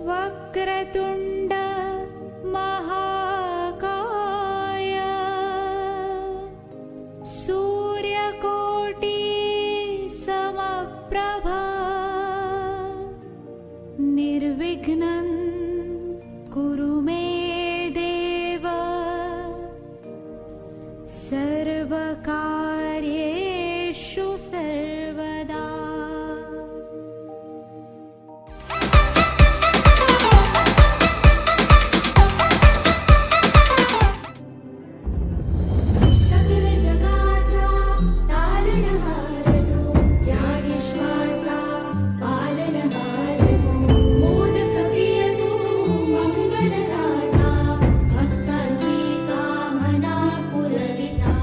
वक्रतुंड महाकाय सूर्यकोटि समप्रभा निर्विघ्नं कुरु मे देव सर्वकार्येषु सर्वदा। सकल जगाचा तारणहार तू, या विश्वाचा पालनहार तू, मोदक प्रिय तू, मंगलदाता, भक्तांची कामना पुरविता।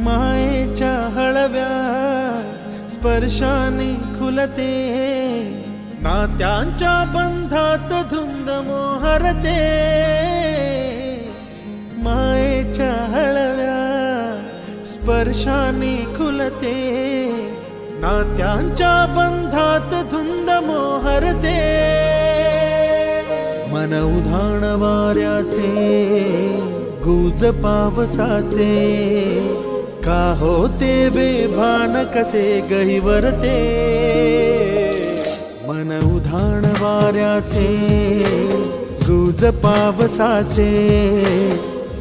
मायेच्या हळव्या स्पर्शाने खुलते, नात्यांच्या बंधात धुंद मोहरते। मायेच्या हळव्या स्पर्शाने खुलते, नात्यांच्या बंधात धुंद मोहरते। मन उधाण वाऱ्याचे गुज पावसाचे, का होते बेभान कसे गहिवरते। मन उधाण वाऱ्याचे गुज पावसाचे,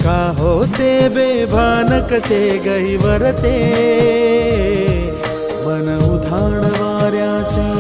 का होते बेभान कसे गहिवरते। मन उधाण वाऱ्याचे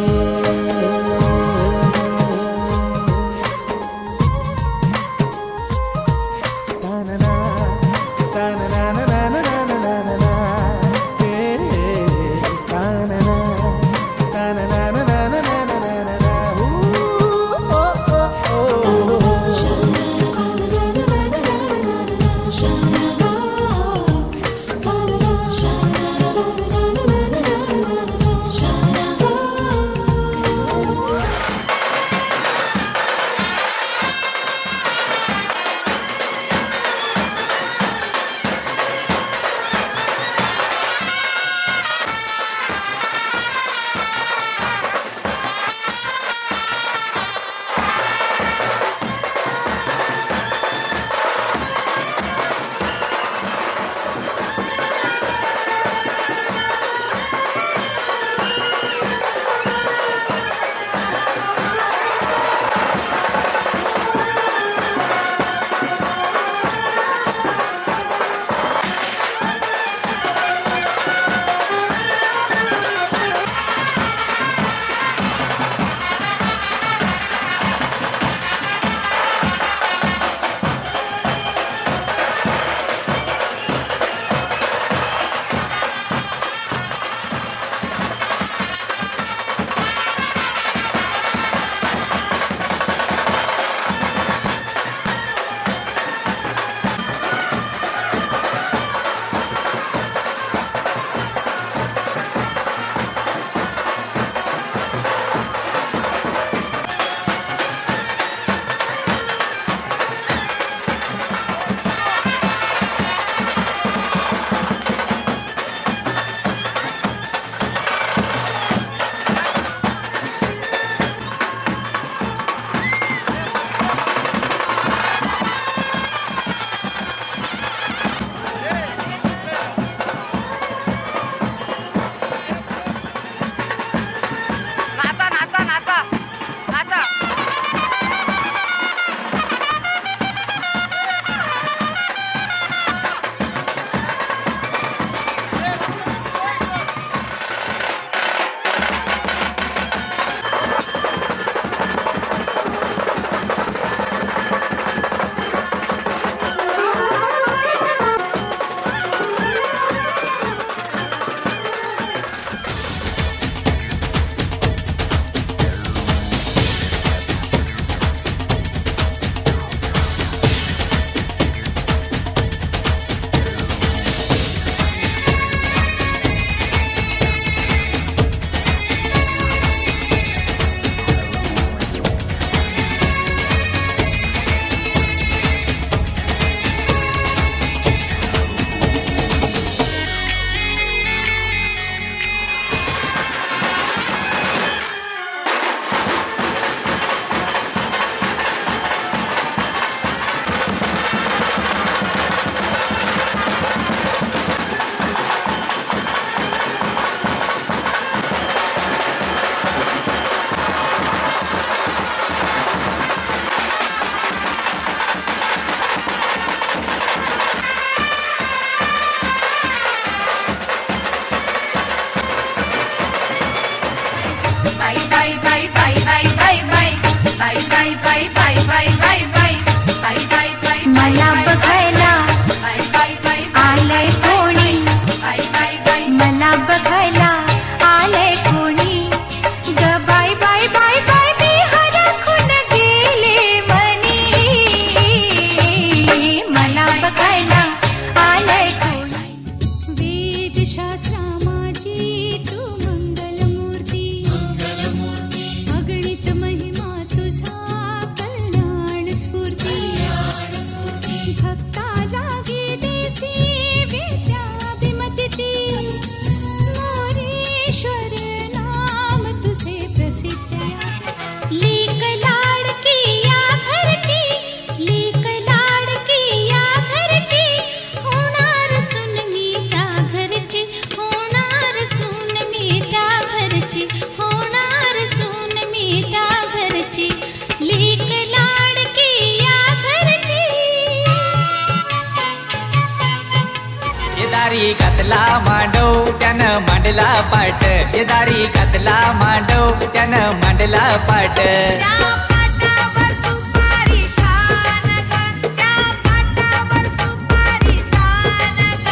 दारी घातला मांडव त्यानं मांडला पाट, ये दारी घातला मांडव त्यानं मांडला पाट. त्या पाटावर सुपारी छान ग, त्या पाटावर सुपारी छान ग.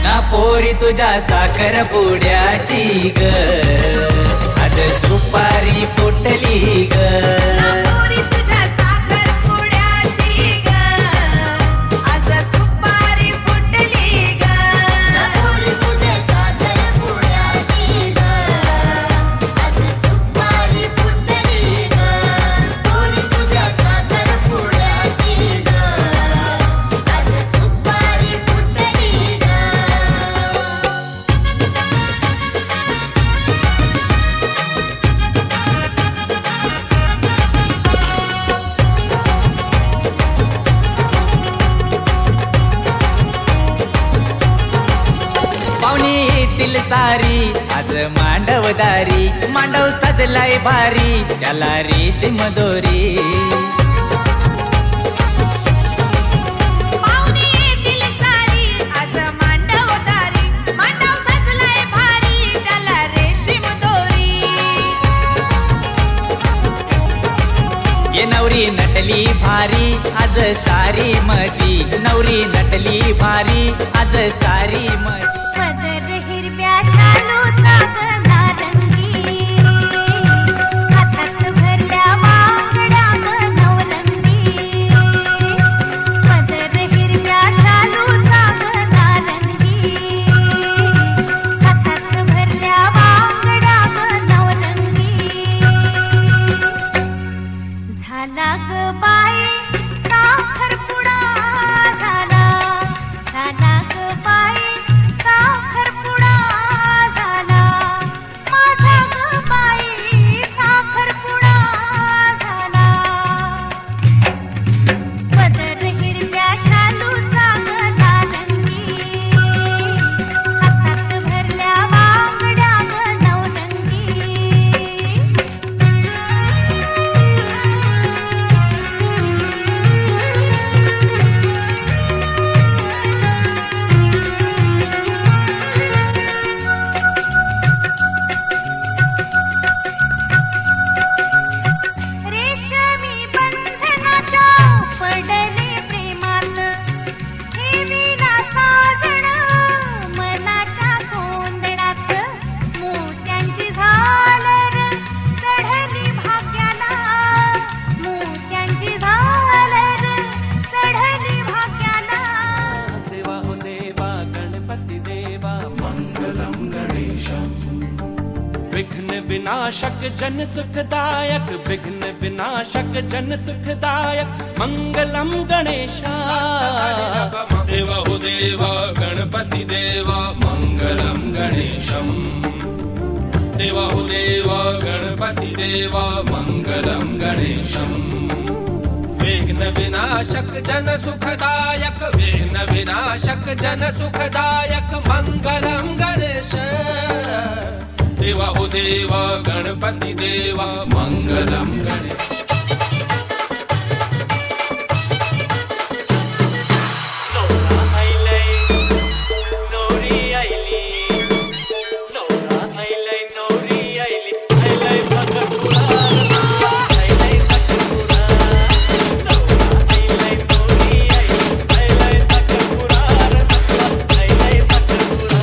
ना पोरी तुझ्या साखर पुड्याची ग, आज सुपारी फुटली ग. पोरी तुझ्या साखर पुड्याची ग, आज सुपारी फुटली ग. पोरी तुझ्या साखर पुड्याची ग, आज सुपारी फुटली ग. पोरी तुझ्या साखर पुड्याची ग, आज सुपारी फुटली ग. पाहुणी येतील सारी आज मांडवदारी, मांडव सजलाय भारी त्याला रेशीम दोरी. पाहुणी येतील सारी आज मांडवदारी, मांडव सजलाय भारी त्याला रेशीम दोरी. ये नवरी नटली भारी आज सारी मधी, नवरी नटली भारी आज सारी मधी. पदर हिरव्या शालूचा ग नारंगी, हातात भरल्या बांगड्या ग नवरंगी. पदर हिरव्या शालूचा ग नारंगी, हातात भरल्या बांगड्या ग नवरंगी. झाला ग बाई साखरपुडा झाला, झाला ग बाई साखरपुडा झाला. माझा ग बाई साखरपुडा झाला. पदर हिरव्या शालूचा ग नारंगी, हातात भरल्या बांगड्या ग नवरंगी. रेशमी बंधनाच्या पडले प्रेमात, ठेवीला साजण मनाच्या गोंधळात. मोत्यांची झालर चढली भाग्याला, मोत्यांची झालर चढली भाग्याला. देवा हो देवा गणपती देवा मंगलम गणेशम. विघ्न विनाशक जन सुखदायक, विघ्न विनाशक जन सुखदायक मंगलम गणेशा. देवा हो देवा गणपती देवा मंगलम गणेशम. देवा हो देवा गणपती देवा मंगलम गणेशम. विघ्न विनाशक जन सुखदायक, विघ्न विनाशक जन सुखदायक मंगलम गणेश. देवा हो देवा गणपती देवा मंगलम गणेश. नवरा आयलाय, नवरी आयली, नवरा आयलाय, नवरी आयली, आयलाय साखरपुडा, आयलाय साखरपुडा. नवरा आयलाय, नवरी आयली, आयलाय साखरपुडा, आयलाय साखरपुडा.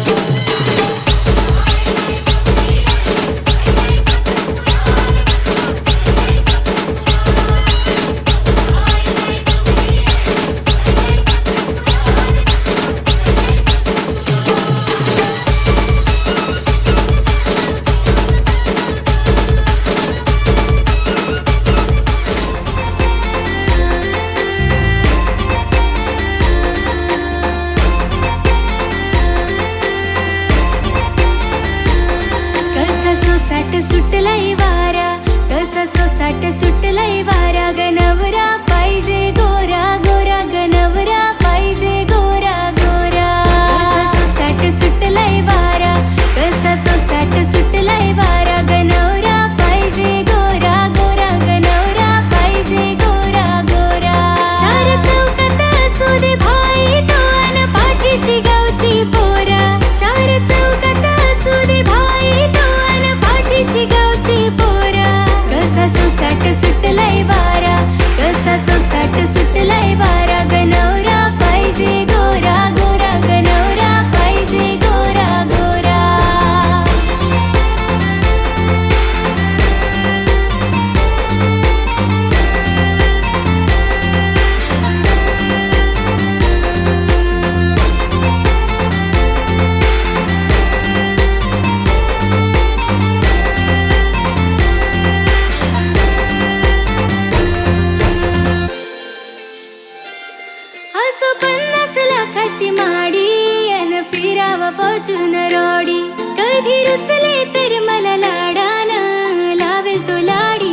अर्जुन रॉडी कधी रुसले तर मला लाडानं लावेल तो लाडी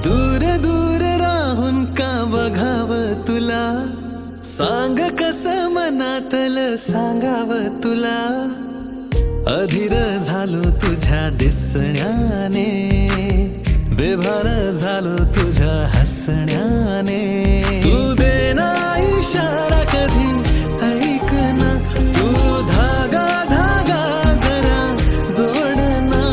दूर दूर राहून का बघावं तुला सांग कस मनातल सांगावं तुला अधीर झालो तुझ्या दिसण्याने बेभान झालो तुझ्या हसण्याने तू देना इशारा कधी ऐक ना तू धागा धागा जरा जोडना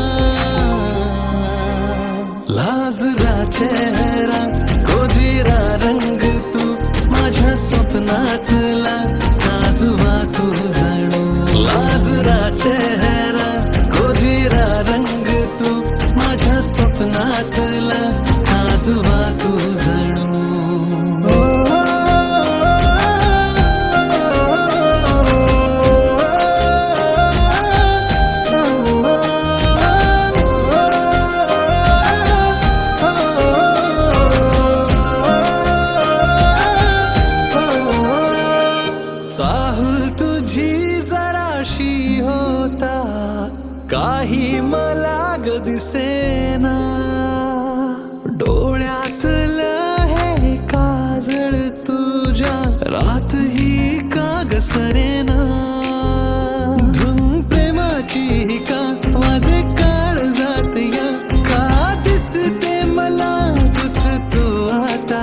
लाजरा चेहरा कोजिरा रंग तू माझ्या स्वप्नातला काजवा तू जणू लाजरा चेहरा कोजिरा रंग तू माझ्या स्वप्नातला काजवा तू जणू चाहूल तुझी जराशी होता काही मला ग दिसेना डोळ्यातलं हे काजळ तुझ्या रात ही का ग सरेना धुन प्रेमाची का माझे काळ जात या का दिसते मला तुझ तू आता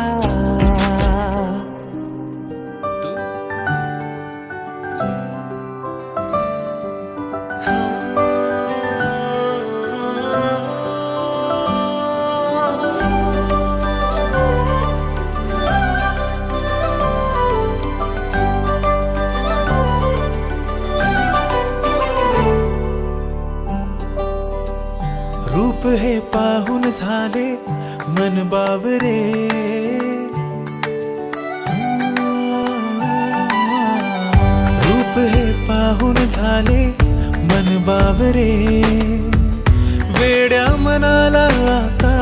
रूप हे पाहून झाले मन बावरे रूप हे पाहून झाले मन बावरे वेड्या मनाला आता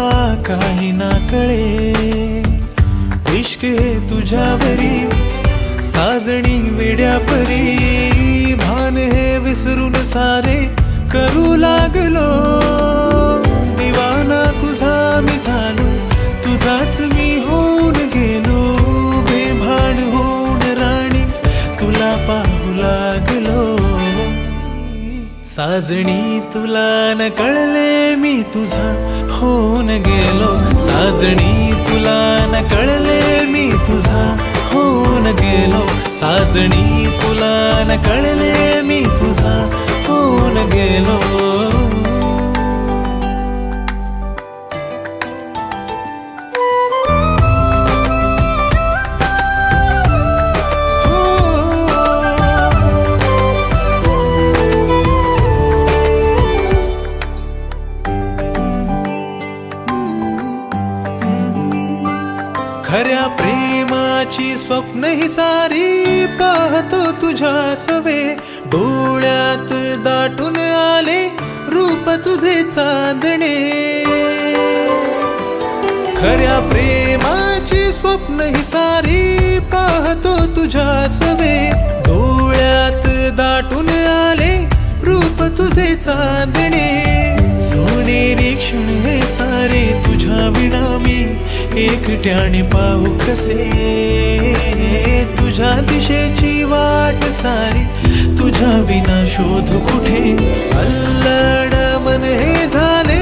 काही ना कळे इश्क हे तुझ्यावरी साजणी वेड्या परी भान हे विसरून सारे करू लागलो दिवाना तुझा मी झालो तुझाच मी होऊन गेलो बेभान होऊन राणी तुला पाहू लागलो साजणी तुला न कळले मी तुझा होऊन गेलो साजणी तुला न कळले मी तुझा होऊन गेलो साजणी तुला न कळले मी तुझा होऊन गेलो खऱ्या प्रेमाची स्वप्न ही सारी पाहतो तुझ्या सवे डोळ्यात दाटून आले रूप तुझे चांदणे खऱ्या प्रेमाची स्वप्न ही सारी पाहतो तुझ्या सवे डोळ्यात दाटून आले रूप तुझे चांदणे सोनेरी क्षण हे सारे तुझ्या विना मी एकट्याने पाहू कसे तुझ्या दिशेची वाट सारी तुझ्या विना शोध कुठे अल्लड मन हे झाले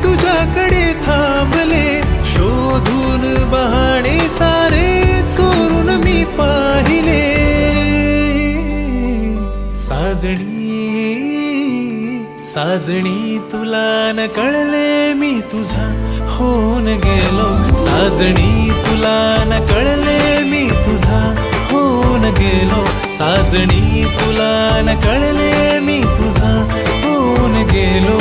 तुझ्याकडे थांबले शोधून बहाणे सारे चोरून मी पाहिले साजणी तुला न कळले मी तुझा होऊन गेलो साजणी तुला न कळले मी तुझा होऊन गेलो साजणी तुला न कळले मी तुझा होऊन गेलो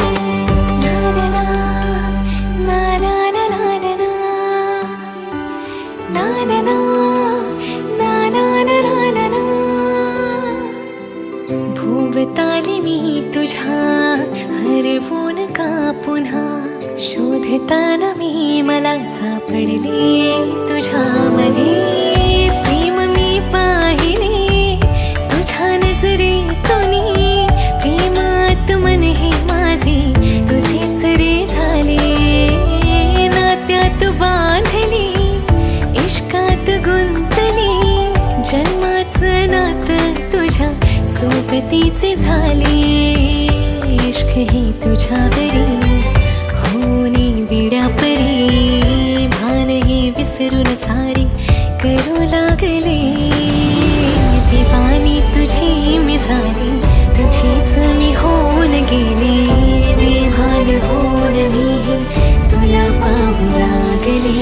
भोवताली मी तुझ्या हरवून का पुन्हा शोधताना मी मला सापडले तुझ्यामध्ये प्रेम मी पाहिले तुझ्या नजरेतून प्रेमात मन हे माझे तुझेच रे झाले नात्यात बांधली इश्कात गुंतली जन्माचं नातं तुझ्या सोबतीचे झाले इश्क हे तुझ्यावरी होनी विड्यापरी भान हे विसरून सारी करू लागले दिवानी तुझी मी झाली तुझीच मी होऊन गेले बेभान होऊन मी तुला पाहू लागले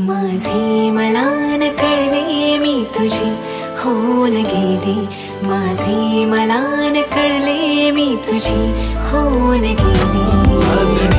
माझे मला न कळले मी तुझी होऊन गेले माझे मला न कळले मी तुझी होऊन गेले